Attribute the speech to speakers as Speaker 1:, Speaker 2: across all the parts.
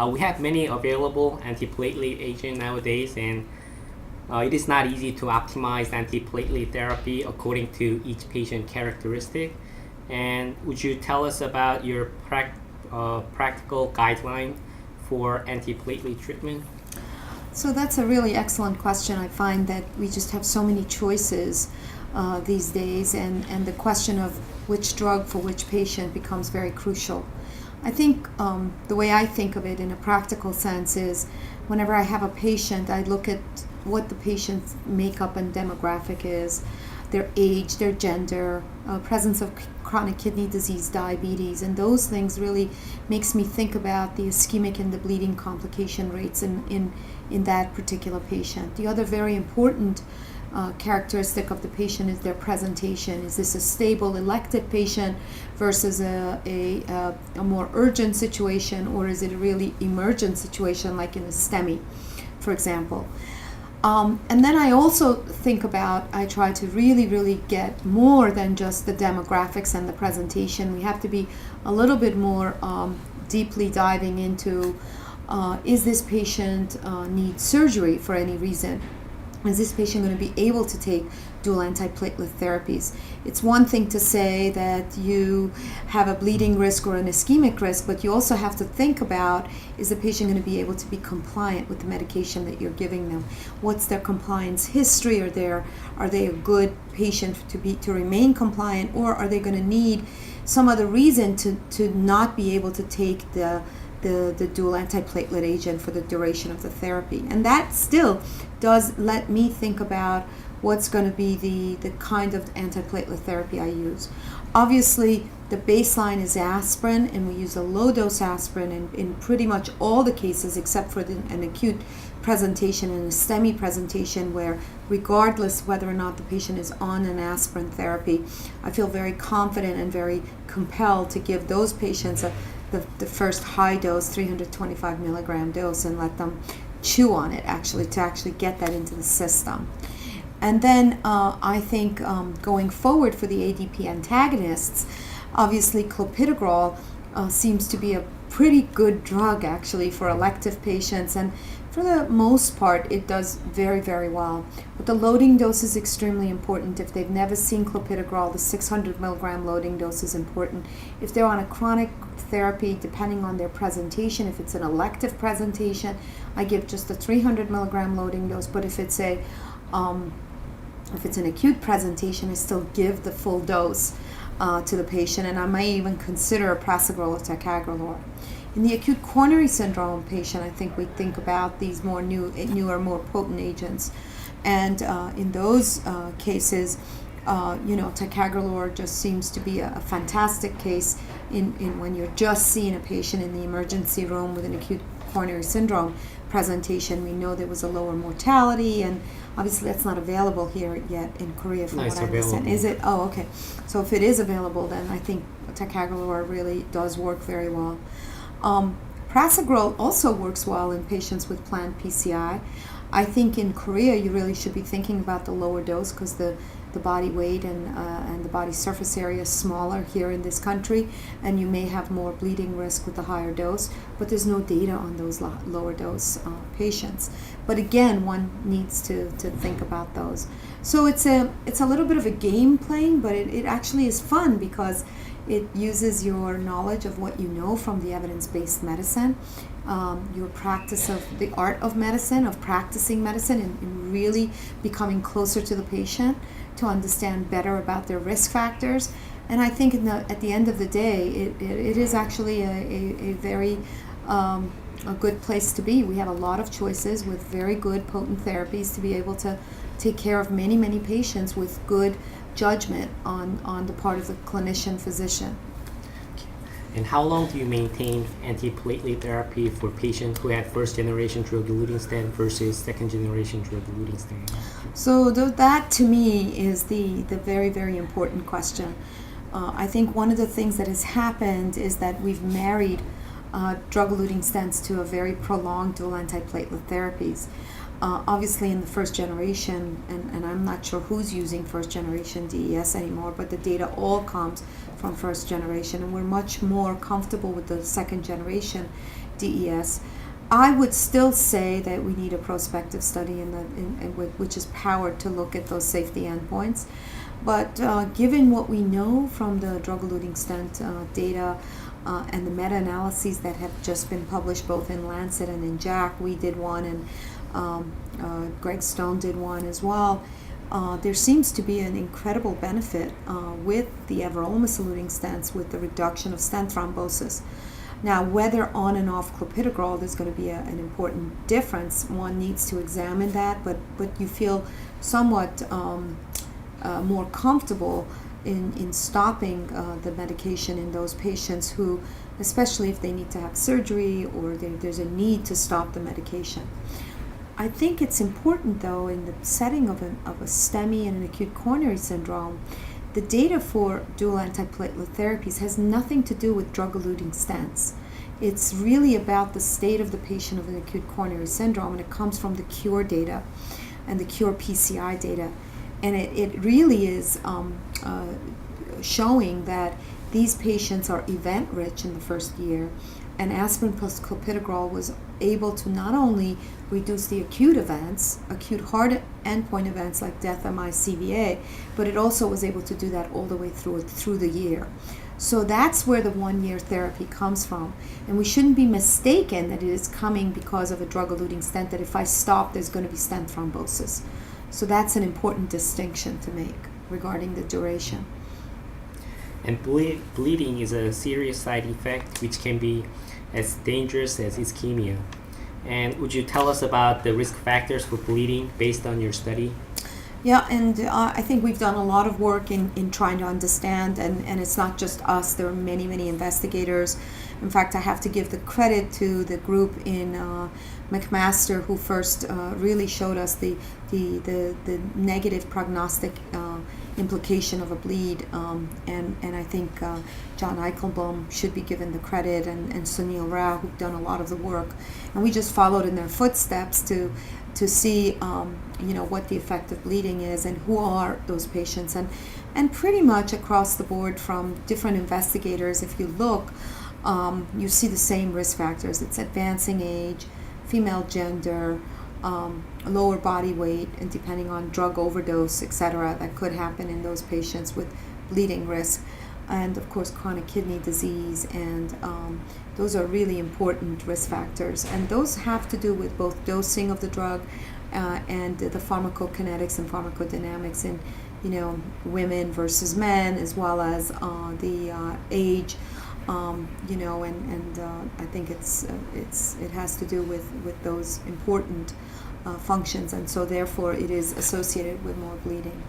Speaker 1: We have many available antiplatelet agents nowadays, and it is not easy to optimize antiplatelet therapy according to each patient characteristic. And would you tell us about your practical guideline for antiplatelet treatment?
Speaker 2: So that's a really excellent question. I find that we just have so many choices these days, and the question of which drug for which patient becomes very crucial. I think the way I think of it in a practical sense is whenever I have a patient, I look at what the patient's makeup and demographic is, their age, their gender, presence of chronic kidney disease, diabetes, and those things really makes me think about the ischemic and the bleeding complication rates in that particular patient. The other very important characteristic of the patient is their presentation. Is this a stable elective patient versus a more urgent situation, or is it a really emergent situation like in a STEMI, for example? And then I also think about, I try to really get more than just the demographics and the presentation. We have to be a little bit more deeply diving into, is this patient need surgery for any reason? Is this patient going to be able to take dual antiplatelet therapies? It's one thing to say that you have a bleeding risk or an ischemic risk, but you also have to think about, is the patient going to be able to be compliant with the medication that you're giving them? What's their compliance history? Are they a good patient to remain compliant, or are they going to need some other reason to not be able to take the dual antiplatelet agent for the duration of the therapy? And that still does let me think about what's going to be the kind of antiplatelet therapy I use. Obviously, the baseline is aspirin, and we use a low-dose aspirin in pretty much all the cases except for an acute presentation and a STEMI presentation where, regardless whether or not the patient is on an aspirin therapy, I feel very confident and very compelled to give those patients the first high dose, 325 milligram dose, and let them chew on it to get that into the system. And then I think going forward for the ADP antagonists, obviously clopidogrel seems to be a pretty good drug actually for elective patients, and for the most part it does very well. But the loading dose is extremely important. If they've never seen clopidogrel, the 600 milligram loading dose is important. If they're on a chronic therapy, depending on their presentation, if it's an elective presentation, I give just a 300 milligram loading dose. But if it's an acute presentation, I still give the full dose to the patient, and I may even consider prasugrel or ticagrelor. In the acute coronary syndrome patient, I think we think about these newer, more potent agents, and in those cases, ticagrelor just seems to be a fantastic case in when you're just seeing a patient in the emergency room with an acute coronary syndrome presentation. We know there was a lower mortality, and obviously that's not available here yet in Korea from what I understand. Is it? Oh, okay. So if it is available, then I think ticagrelor really does work very well. Prasugrel also works well in patients with planned PCI. I think in Korea you really should be thinking about the lower dose because the body weight and the body surface area is smaller here in this country, and you may have more bleeding risk with the higher dose, but there's no data on those lower dose patients. But again, one needs to think about those. So it's a little bit of a game playing, but it actually is fun because it uses your knowledge of what you know from the evidence-based medicine, your practice of the art of medicine, of practicing medicine, and really becoming closer to the patient to understand better about their risk factors. And I think at the end of the day, it is actually a very a good place to be. We have a lot of choices with very good potent therapies to be able to take care of many patients with good judgment on the part of the clinician physician.
Speaker 1: And how long do you maintain antiplatelet therapy for patients who had first-generation drug-eluting stent versus second-generation drug-eluting stent?
Speaker 2: So that to me is the very important question. I think one of the things that has happened is that we've married drug-eluting stents to a very prolonged dual antiplatelet therapies. Obviously in the first generation, and I'm not sure who's using first generation DES anymore, but the data all comes from first generation, and we're much more comfortable with the second generation DES. I would still say that we need a prospective study which is powered to look at those safety endpoints. But given what we know from the drug-eluting stent data and the meta-analyses that have just been published both in Lancet and in JACC, we did one, and Greg Stone did one as well, there seems to be an incredible benefit with the everolimus-eluting stents with the reduction of stent thrombosis. Now, whether on and off clopidogrel there's going to be an important difference, one needs to examine that, but you feel somewhat more comfortable in stopping the medication in those patients who, especially if they need to have surgery or there's a need to stop the medication. I think it's important, though, in the setting of a STEMI and an acute coronary syndrome, the data for dual antiplatelet therapies has nothing to do with drug-eluting stents. It's really about the state of the patient of an acute coronary syndrome, and it comes from the CURE data and the CURE PCI data. And it really is showing that these patients are event-rich in the first year, and aspirin plus clopidogrel was able to not only reduce the acute events, acute hard endpoint events like death, MI, CVA, but it also was able to do that all the way through the year. So that's where the 1-year therapy comes from. And we shouldn't be mistaken that it is coming because of a drug-eluting stent, that if I stop, there's going to be stent thrombosis. So that's an important distinction to make regarding the duration.
Speaker 1: And bleeding is a serious side effect which can be as dangerous as ischemia. And would you tell us about the risk factors for bleeding based on your study?
Speaker 2: Yeah, and I think we've done a lot of work in trying to understand, and it's not just us. There are many, many investigators. In fact, I have to give the credit to the group in McMaster who first really showed us the negative prognostic implication of a bleed, and I think John Eichelbaum should be given the credit, and Sunil Rao, who've done a lot of the work, and we just followed in their footsteps to see what the effect of bleeding is and who are those patients, and pretty much across the board from different investigators, if you look, you see the same risk factors. It's advancing age, female gender, lower body weight, and depending on drug overdose, etc., that could happen in those patients with bleeding risk, and of course chronic kidney disease, and those are really important risk factors, and those have to do with both dosing of the drug and the pharmacokinetics and pharmacodynamics in women versus men, as well as the age, and I think it has to do with those important functions, and so therefore it is associated with more bleeding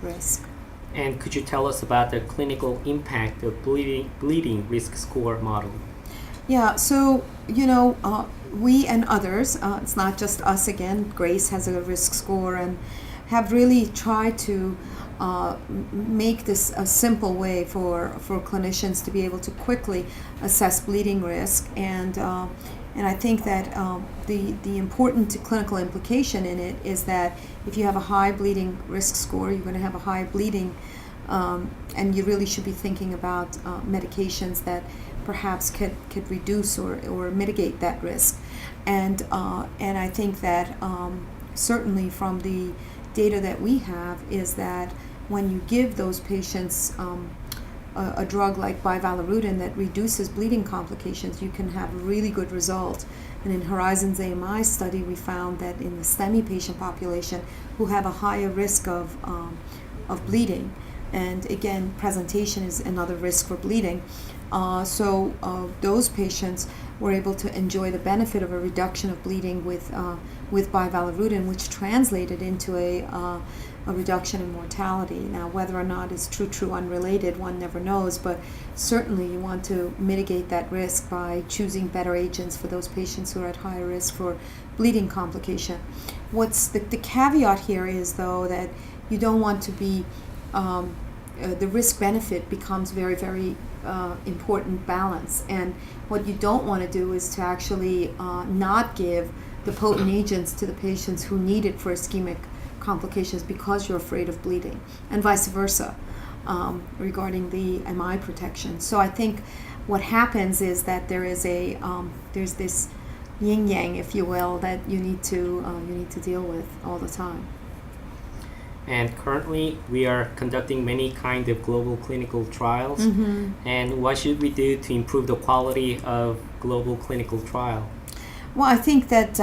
Speaker 2: risk.
Speaker 1: And could you tell us about the clinical impact of bleeding risk score model?
Speaker 2: Yeah, so we and others, it's not just us again, Grace has a risk score, and have really tried to make this a simple way for clinicians to be able to quickly assess bleeding risk, and I think that the important clinical implication in it is that if you have a high bleeding risk score, you're going to have a high bleeding, and you really should be thinking about medications that perhaps could reduce or mitigate that risk, and I think that certainly from the data that we have is that when you give those patients a drug like bivalirudin that reduces bleeding complications, you can have a really good result. And in Horizons AMI study, we found that in the STEMI patient population who have a higher risk of bleeding, and again, presentation is another risk for bleeding, so those patients were able to enjoy the benefit of a reduction of bleeding with bivalirudin, which translated into a reduction in mortality. Now, whether or not it's true unrelated, one never knows, but certainly you want to mitigate that risk by choosing better agents for those patients who are at higher risk for bleeding complication. What's the caveat here is, though, that you don't want to be, the risk-benefit becomes very, very important balance, and what you don't want to do is to actually not give the potent agents to the patients who need it for ischemic complications because you're afraid of bleeding, and vice versa regarding the MI protection. So I think what happens is that there is there's this yin yang, if you will, that you need to deal with all the time.
Speaker 1: And currently, we are conducting many kinds of global clinical trials.
Speaker 2: Mm-hmm.
Speaker 1: And what should we do to improve the quality of global clinical trial?
Speaker 2: Well, I think that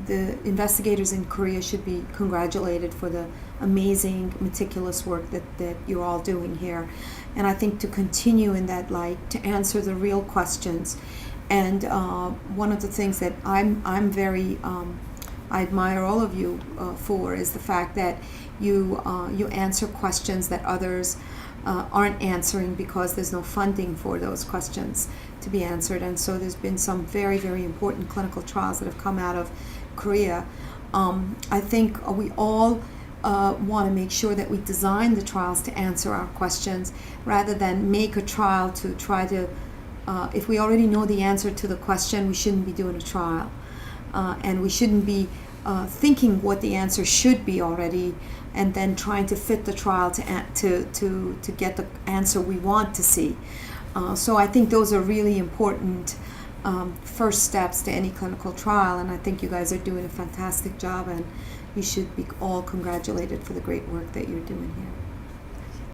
Speaker 2: the investigators in Korea should be congratulated for the amazing, meticulous work that you're all doing here. And I think to continue in that light, to answer the real questions. And one of the things that I'm very I admire all of you for is the fact that you answer questions that others aren't answering because there's no funding for those questions to be answered. And so there's been some very, very important clinical trials that have come out of Korea. I think we all want to make sure that we design the trials to answer our questions rather than make a trial to try to, if we already know the answer to the question, we shouldn't be doing a trial. And we shouldn't be thinking what the answer should be already and then trying to fit the trial to get the answer we want to see. So I think those are really important first steps to any clinical trial, and I think you guys are doing a fantastic job, and you should be all congratulated for the great work that you're doing here.